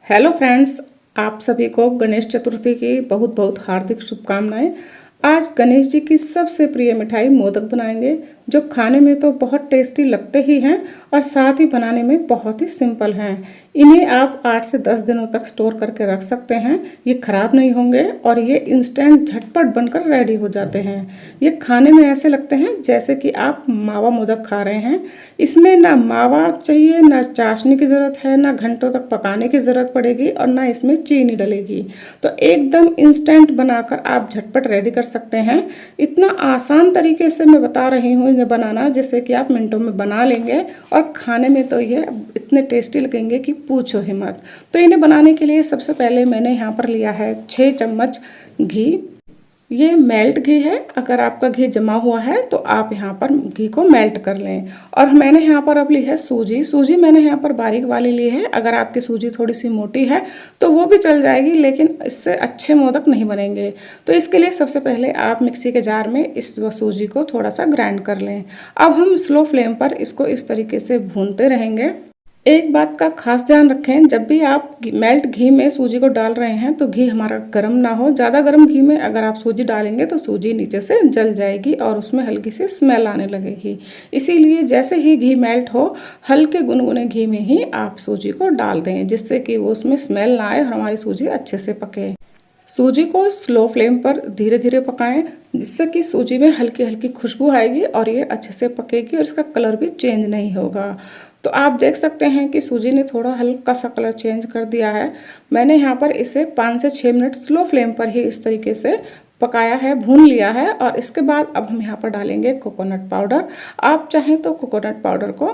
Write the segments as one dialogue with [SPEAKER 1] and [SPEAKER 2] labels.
[SPEAKER 1] Hello friends, आप सभी को गणेश चतुर्थी की बहुत बहुत हार्दिक शुभकामनाएं। आज गणेश जी की सबसे प्रिय मिठाई मोदक बनाएंगे, जो खाने में तो बहुत टेस्टी लगते ही हैं और साथ ही बनाने में बहुत ही सिंपल हैं। इन्हें आप 8 से 10 दिनों तक स्टोर करके रख सकते हैं। ये खराब नहीं होंगे और ये इंस्टेंट झटपट बनकर रेडी हो जाते हैं। ये खाने में ऐसे लगते हैं जैसे कि आप मावा मोदक खा रहे हैं। इसमें ना मावा चाहिए, ना चाशनी की ज़रूरत है, ना घंटों तक पकाने की ज़रूरत पड़ेगी और ना इसमें चीनी डलेगी। तो एकदम इंस्टेंट बनाकर आप झटपट रेडी कर सकते हैं। इतना आसान तरीके से मैं बता रही हूँ इन्हें बनाना, जिससे कि आप मिनटों में बना लेंगे और खाने में तो ये इतने टेस्टी लगेंगे कि पूछो ही मत। तो इन्हें बनाने के लिए सबसे पहले मैंने यहाँ पर लिया है 6 चम्मच घी। ये मेल्ट घी है। अगर आपका घी जमा हुआ है तो आप यहाँ पर घी को मेल्ट कर लें। और मैंने यहाँ पर अब ली है सूजी। सूजी मैंने यहाँ पर बारीक वाली ली है। अगर आपकी सूजी थोड़ी सी मोटी है तो वो भी चल जाएगी, लेकिन इससे अच्छे मोदक नहीं बनेंगे। तो इसके लिए सबसे पहले आप मिक्सी के जार में इस सूजी को थोड़ा सा ग्राइंड कर लें। अब हम स्लो फ्लेम पर इसको इस तरीके से भूनते रहेंगे। एक बात का खास ध्यान रखें, जब भी आप मेल्ट घी में सूजी को डाल रहे हैं तो घी हमारा गर्म ना हो। ज़्यादा गर्म घी में अगर आप सूजी डालेंगे तो सूजी नीचे से जल जाएगी और उसमें हल्की सी स्मेल आने लगेगी। इसीलिए जैसे ही घी मेल्ट हो, हल्के गुनगुने घी में ही आप सूजी को डाल दें, जिससे कि वो उसमें स्मेल ना आए और हमारी सूजी अच्छे से पके। सूजी को स्लो फ्लेम पर धीरे धीरे पकाएं, जिससे कि सूजी में हल्की हल्की खुशबू आएगी और ये अच्छे से पकेगी और इसका कलर भी चेंज नहीं होगा। तो आप देख सकते हैं कि सूजी ने थोड़ा हल्का सा कलर चेंज कर दिया है। मैंने यहाँ पर इसे 5 से 6 मिनट स्लो फ्लेम पर ही इस तरीके से पकाया है, भून लिया है। और इसके बाद अब हम यहाँ पर डालेंगे कोकोनट पाउडर। आप चाहें तो कोकोनट पाउडर को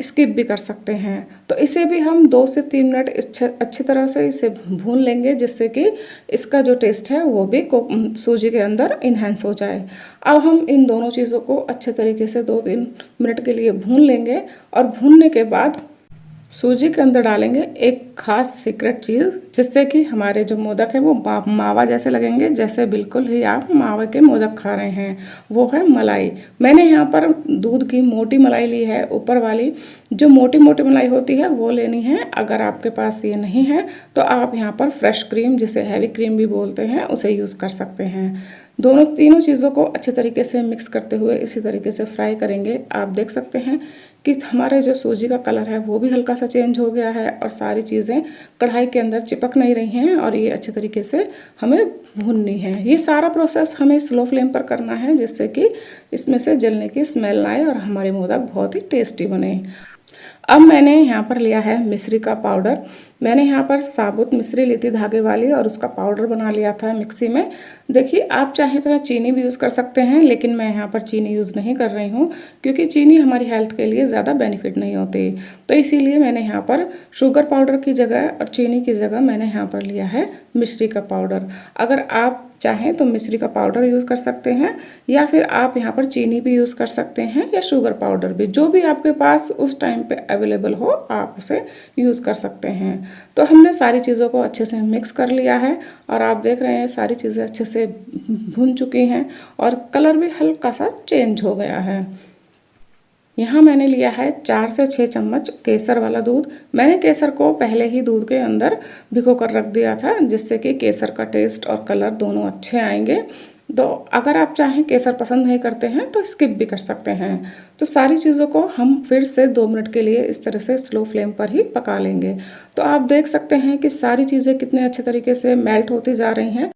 [SPEAKER 1] स्किप भी कर सकते हैं। तो इसे भी हम 2 से 3 मिनट अच्छी तरह से इसे भून लेंगे, जिससे कि इसका जो टेस्ट है वो भी सूजी के अंदर इन्हेंस हो जाए। अब हम इन दोनों चीज़ों को अच्छे तरीके से 2-3 मिनट के लिए भून लेंगे और भूनने के बाद सूजी के अंदर डालेंगे एक खास सीक्रेट चीज़, जिससे कि हमारे जो मोदक है वो मावा जैसे लगेंगे, जैसे बिल्कुल ही आप मावा के मोदक खा रहे हैं। वो है मलाई। मैंने यहाँ पर दूध की मोटी मलाई ली है। ऊपर वाली जो मोटी मोटी मलाई होती है वो लेनी है। अगर आपके पास ये नहीं है तो आप यहाँ पर फ्रेश क्रीम, जिसे हैवी क्रीम भी बोलते हैं, उसे यूज़ कर सकते हैं। तीनों चीज़ों को अच्छे तरीके से मिक्स करते हुए इसी तरीके से फ्राई करेंगे। आप देख सकते हैं कि हमारे जो सूजी का कलर है वो भी हल्का सा चेंज हो गया है और सारी चीज़ें कढ़ाई के अंदर चिपक नहीं रही हैं और ये अच्छे तरीके से हमें भूननी है। ये सारा प्रोसेस हमें स्लो फ्लेम पर करना है, जिससे कि इसमें से जलने की स्मेल ना आए और हमारे मोदक बहुत ही टेस्टी बने। अब मैंने यहाँ पर लिया है मिश्री का पाउडर। मैंने यहाँ पर साबुत मिश्री ली थी धागे वाली और उसका पाउडर बना लिया था मिक्सी में। देखिए, आप चाहें तो चीनी भी यूज़ कर सकते हैं, लेकिन मैं यहाँ पर चीनी यूज़ नहीं कर रही हूँ, क्योंकि चीनी हमारी हेल्थ के लिए ज़्यादा बेनिफिट नहीं होती। तो इसीलिए मैंने यहाँ पर शुगर पाउडर की जगह और चीनी की जगह मैंने यहाँ पर लिया है मिश्री का पाउडर। अगर आप चाहें तो मिश्री का पाउडर यूज़ कर सकते हैं, या फिर आप यहाँ पर चीनी भी यूज़ कर सकते हैं, या शुगर पाउडर भी, जो भी आपके पास उस टाइम पे अवेलेबल हो आप उसे यूज़ कर सकते हैं। तो हमने सारी चीज़ों को अच्छे से मिक्स कर लिया है और आप देख रहे हैं सारी चीज़ें अच्छे से भुन चुकी हैं और कलर भी हल्का सा चेंज हो गया है। यहाँ मैंने लिया है 4 से 6 चम्मच केसर वाला दूध। मैंने केसर को पहले ही दूध के अंदर भिगो कर रख दिया था, जिससे कि केसर का टेस्ट और कलर दोनों अच्छे आएंगे। तो अगर आप चाहें केसर पसंद नहीं करते हैं तो स्किप भी कर सकते हैं। तो सारी चीज़ों को हम फिर से 2 मिनट के लिए इस तरह से स्लो फ्लेम पर ही पका लेंगे। तो आप देख सकते हैं कि सारी चीज़ें कितने अच्छे तरीके से मेल्ट होती जा रही हैं।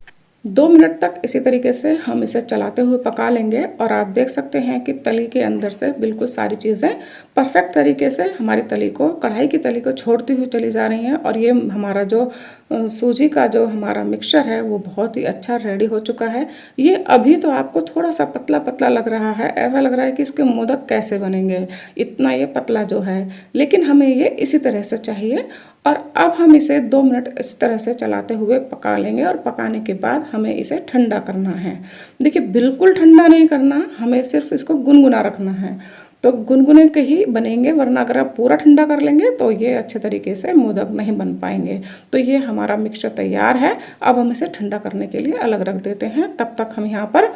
[SPEAKER 1] 2 मिनट तक इसी तरीके से हम इसे चलाते हुए पका लेंगे और आप देख सकते हैं कि तली के अंदर से बिल्कुल सारी चीज़ें परफेक्ट तरीके से हमारी तली को, कढ़ाई की तली को छोड़ती हुई चली जा रही हैं। और ये हमारा जो सूजी का जो हमारा मिक्सचर है वो बहुत ही अच्छा रेडी हो चुका है। ये अभी तो आपको थोड़ा सा पतला पतला लग रहा है, ऐसा लग रहा है कि इसके मोदक कैसे बनेंगे, इतना ये पतला जो है, लेकिन हमें ये इसी तरह से चाहिए। और अब हम इसे 2 मिनट इस तरह से चलाते हुए पका लेंगे और पकाने के बाद हमें इसे ठंडा करना है। देखिए, बिल्कुल ठंडा नहीं करना, हमें सिर्फ इसको गुनगुना रखना है। तो गुनगुने के ही बनेंगे, वरना अगर आप पूरा ठंडा कर लेंगे तो ये अच्छे तरीके से मोदक नहीं बन पाएंगे। तो ये हमारा मिक्सचर तैयार है। अब हम इसे ठंडा करने के लिए अलग रख देते हैं। तब तक हम यहाँ पर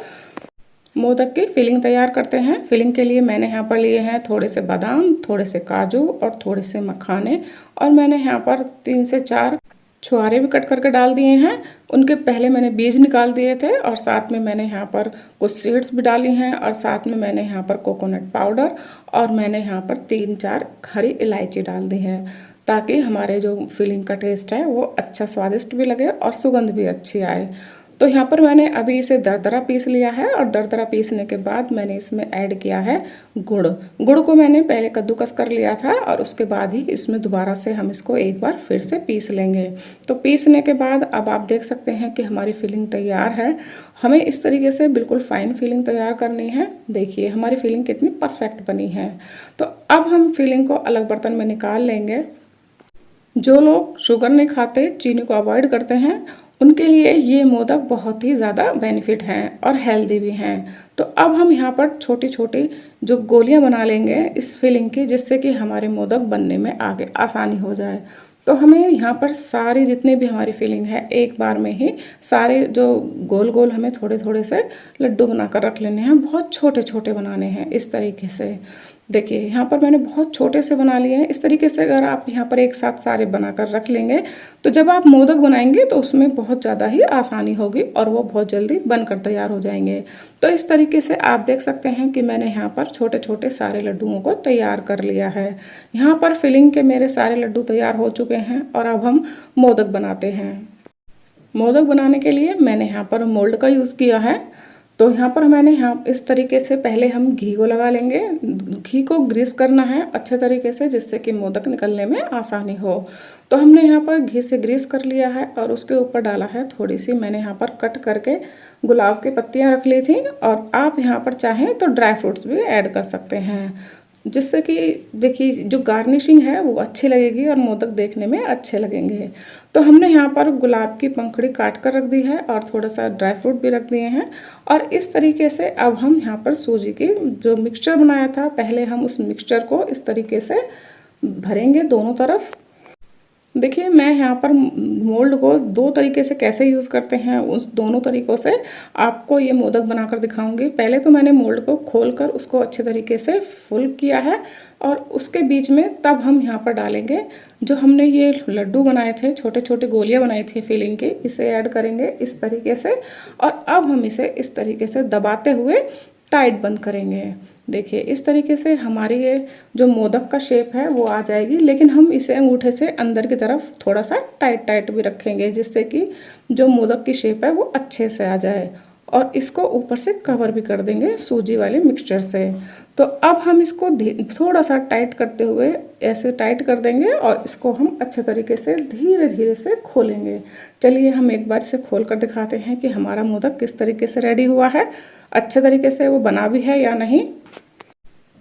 [SPEAKER 1] मोदक की फिलिंग तैयार करते हैं। फिलिंग के लिए मैंने यहाँ पर लिए हैं थोड़े से बादाम, थोड़े से काजू और थोड़े से मखाने। और मैंने यहाँ पर 3 से 4 छुहारे भी कट करके डाल दिए हैं। उनके पहले मैंने बीज निकाल दिए थे और साथ में मैंने यहाँ पर कुछ सीड्स भी डाली हैं और साथ में मैंने यहाँ पर कोकोनट पाउडर और मैंने यहाँ पर 3-4 हरी इलायची डाल दी है, ताकि हमारे जो फिलिंग का टेस्ट है वो अच्छा स्वादिष्ट भी लगे और सुगंध भी अच्छी आए। तो यहाँ पर मैंने अभी इसे दरदरा पीस लिया है और दरदरा पीसने के बाद मैंने इसमें ऐड किया है गुड़। गुड़ को मैंने पहले कद्दूकस कर लिया था और उसके बाद ही इसमें दोबारा से हम इसको एक बार फिर से पीस लेंगे। तो पीसने के बाद अब आप देख सकते हैं कि हमारी फिलिंग तैयार है। हमें इस तरीके से बिल्कुल फाइन फिलिंग तैयार करनी है। देखिए हमारी फिलिंग कितनी परफेक्ट बनी है। तो अब हम फिलिंग को अलग बर्तन में निकाल लेंगे। जो लोग शुगर नहीं खाते, चीनी को अवॉइड करते हैं, उनके लिए ये मोदक बहुत ही ज़्यादा बेनिफिट हैं और हेल्दी भी हैं। तो अब हम यहाँ पर छोटी छोटी जो गोलियाँ बना लेंगे इस फिलिंग की, जिससे कि हमारे मोदक बनने में आगे आसानी हो जाए। तो हमें यहाँ पर सारी जितनी भी हमारी फिलिंग है एक बार में ही सारे जो गोल गोल हमें थोड़े थोड़े से लड्डू बनाकर रख लेने हैं। बहुत छोटे छोटे बनाने हैं इस तरीके से। देखिए यहाँ पर मैंने बहुत छोटे से बना लिए हैं। इस तरीके से अगर आप यहाँ पर एक साथ सारे बनाकर रख लेंगे तो जब आप मोदक बनाएंगे तो उसमें बहुत ज़्यादा ही आसानी होगी और वो बहुत जल्दी बनकर तैयार हो जाएंगे। तो इस तरीके से आप देख सकते हैं कि मैंने यहाँ पर छोटे छोटे सारे लड्डुओं को तैयार कर लिया है। यहाँ पर फिलिंग के मेरे सारे लड्डू तैयार हो चुके हैं और अब हम मोदक बनाते हैं। मोदक बनाने के लिए मैंने यहाँ पर मोल्ड का यूज़ किया है। तो यहाँ पर मैंने यहाँ इस तरीके से पहले हम घी को लगा लेंगे। घी को ग्रीस करना है अच्छे तरीके से, जिससे कि मोदक निकलने में आसानी हो। तो हमने यहाँ पर घी से ग्रीस कर लिया है और उसके ऊपर डाला है थोड़ी सी मैंने यहाँ पर कट करके गुलाब की पत्तियाँ रख ली थी। और आप यहाँ पर चाहें तो ड्राई फ्रूट्स भी ऐड कर सकते हैं, जिससे कि देखिए जो गार्निशिंग है वो अच्छी लगेगी और मोदक देखने में अच्छे लगेंगे। तो हमने यहाँ पर गुलाब की पंखुड़ी काट कर रख दी है और थोड़ा सा ड्राई फ्रूट भी रख दिए हैं। और इस तरीके से अब हम यहाँ पर सूजी की जो मिक्सचर बनाया था, पहले हम उस मिक्सचर को इस तरीके से भरेंगे दोनों तरफ। देखिए मैं यहाँ पर मोल्ड को दो तरीके से कैसे यूज़ करते हैं उस दोनों तरीक़ों से आपको ये मोदक बनाकर दिखाऊंगी। पहले तो मैंने मोल्ड को खोलकर उसको अच्छे तरीके से फुल किया है और उसके बीच में तब हम यहाँ पर डालेंगे जो हमने ये लड्डू बनाए थे, छोटे छोटे गोलियाँ बनाई थी फिलिंग के, इसे ऐड करेंगे इस तरीके से। और अब हम इसे इस तरीके से दबाते हुए टाइट बंद करेंगे। देखिए इस तरीके से हमारी ये जो मोदक का शेप है वो आ जाएगी, लेकिन हम इसे अंगूठे से अंदर की तरफ थोड़ा सा टाइट टाइट भी रखेंगे, जिससे कि जो मोदक की शेप है वो अच्छे से आ जाए। और इसको ऊपर से कवर भी कर देंगे सूजी वाले मिक्सचर से। तो अब हम इसको थोड़ा सा टाइट करते हुए ऐसे टाइट कर देंगे और इसको हम अच्छे तरीके से धीरे धीरे से खोलेंगे। चलिए हम एक बार इसे खोल कर दिखाते हैं कि हमारा मोदक किस तरीके से रेडी हुआ है, अच्छे तरीके से वो बना भी है या नहीं।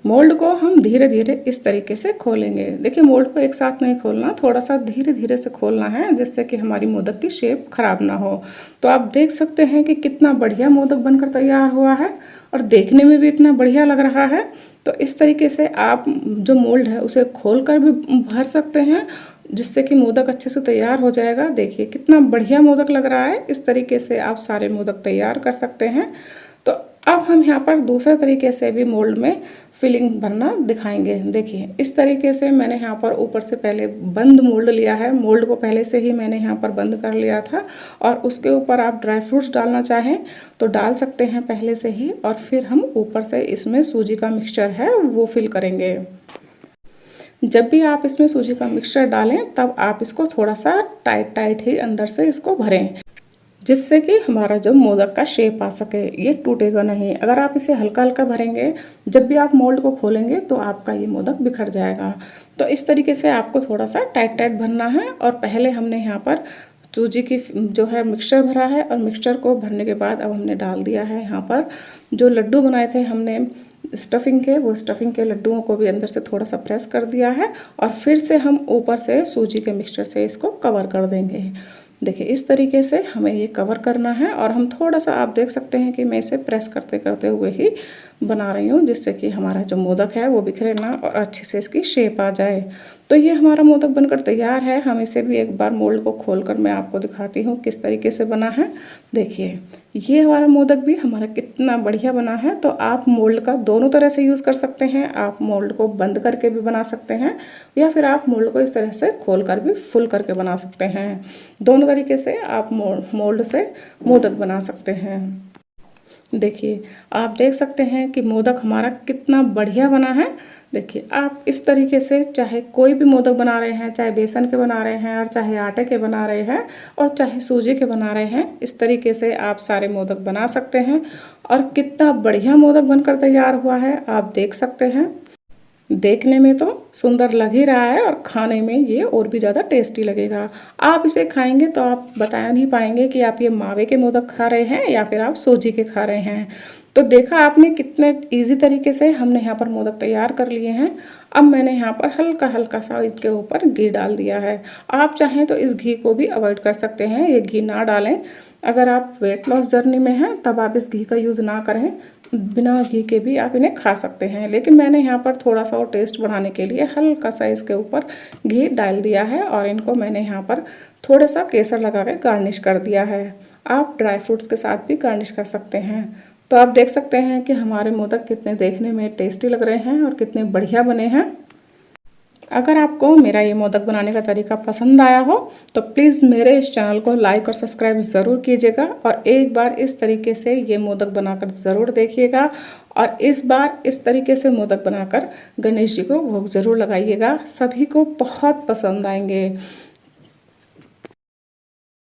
[SPEAKER 1] मोल्ड को हम धीरे धीरे इस तरीके से खोलेंगे। देखिए मोल्ड को एक साथ नहीं खोलना, थोड़ा सा धीरे धीरे से खोलना है, जिससे कि हमारी मोदक की शेप खराब ना हो। तो आप देख सकते हैं कि कितना बढ़िया मोदक बनकर तैयार हुआ है और देखने में भी इतना बढ़िया लग रहा है। तो इस तरीके से आप जो मोल्ड है उसे खोल कर भी भर सकते हैं, जिससे कि मोदक अच्छे से तैयार हो जाएगा। देखिए कितना बढ़िया मोदक लग रहा है। इस तरीके से आप सारे मोदक तैयार कर सकते हैं। तो अब हम यहाँ पर दूसरे तरीके से भी मोल्ड में फिलिंग भरना दिखाएंगे। देखिए इस तरीके से मैंने यहाँ पर ऊपर से पहले बंद मोल्ड लिया है। मोल्ड को पहले से ही मैंने यहाँ पर बंद कर लिया था और उसके ऊपर आप ड्राई फ्रूट्स डालना चाहें तो डाल सकते हैं पहले से ही। और फिर हम ऊपर से इसमें सूजी का मिक्सचर है वो फिल करेंगे। जब भी आप इसमें सूजी का मिक्सचर डालें तब आप इसको थोड़ा सा टाइट टाइट ही अंदर से इसको भरें, जिससे कि हमारा जो मोदक का शेप आ सके, ये टूटेगा नहीं। अगर आप इसे हल्का हल्का भरेंगे, जब भी आप मोल्ड को खोलेंगे तो आपका ये मोदक बिखर जाएगा। तो इस तरीके से आपको थोड़ा सा टाइट टाइट भरना है। और पहले हमने यहाँ पर सूजी की जो है मिक्सचर भरा है और मिक्सचर को भरने के बाद अब हमने डाल दिया है यहाँ पर जो लड्डू बनाए थे हमने स्टफिंग के, वो स्टफिंग के लड्डुओं को भी अंदर से थोड़ा सा प्रेस कर दिया है और फिर से हम ऊपर से सूजी के मिक्सचर से इसको कवर कर देंगे। देखिए इस तरीके से हमें ये कवर करना है और हम थोड़ा सा आप देख सकते हैं कि मैं इसे प्रेस करते करते हुए ही बना रही हूँ, जिससे कि हमारा जो मोदक है वो बिखरे ना और अच्छे से इसकी शेप आ जाए। तो ये हमारा मोदक बनकर तैयार है। हम इसे भी एक बार मोल्ड को खोलकर मैं आपको दिखाती हूँ किस तरीके से बना है। देखिए, ये हमारा मोदक भी हमारा कितना बढ़िया बना है। तो आप मोल्ड का दोनों तरह से यूज़ कर सकते हैं। आप मोल्ड को बंद करके भी बना सकते हैं या फिर आप मोल्ड को इस तरह से खोल कर भी फुल करके बना सकते हैं। दोनों तरीके से आप मोल्ड से मोदक बना सकते हैं। देखिए, आप देख सकते हैं कि मोदक हमारा कितना बढ़िया बना है। देखिए, आप इस तरीके से चाहे कोई भी मोदक बना रहे हैं, चाहे बेसन के बना रहे हैं और चाहे आटे के बना रहे हैं और चाहे सूजी के बना रहे हैं, इस तरीके से आप सारे मोदक बना सकते हैं। और कितना बढ़िया मोदक बनकर तैयार हुआ है, आप देख सकते हैं। देखने में तो सुंदर लग ही रहा है और खाने में ये और भी ज़्यादा टेस्टी लगेगा। आप इसे खाएंगे तो आप बता नहीं पाएंगे कि आप ये मावे के मोदक खा रहे हैं या फिर आप सूजी के खा रहे हैं। तो देखा आपने कितने इजी तरीके से हमने यहाँ पर मोदक तैयार कर लिए हैं। अब मैंने यहाँ पर हल्का हल्का सा इसके ऊपर घी डाल दिया है। आप चाहें तो इस घी को भी अवॉइड कर सकते हैं, ये घी ना डालें। अगर आप वेट लॉस जर्नी में हैं तब आप इस घी का यूज़ ना करें, बिना घी के भी आप इन्हें खा सकते हैं। लेकिन मैंने यहाँ पर थोड़ा सा और टेस्ट बढ़ाने के लिए हल्का सा इसके ऊपर घी डाल दिया है और इनको मैंने यहाँ पर थोड़ा सा केसर लगा के गार्निश कर दिया है। आप ड्राई फ्रूट्स के साथ भी गार्निश कर सकते हैं। तो आप देख सकते हैं कि हमारे मोदक कितने देखने में टेस्टी लग रहे हैं और कितने बढ़िया बने हैं। अगर आपको मेरा ये मोदक बनाने का तरीका पसंद आया हो तो प्लीज़ मेरे इस चैनल को लाइक और सब्सक्राइब ज़रूर कीजिएगा और एक बार इस तरीके से ये मोदक बनाकर ज़रूर देखिएगा। और इस बार इस तरीके से मोदक बनाकर गणेश जी को भोग ज़रूर लगाइएगा, सभी को बहुत पसंद आएंगे।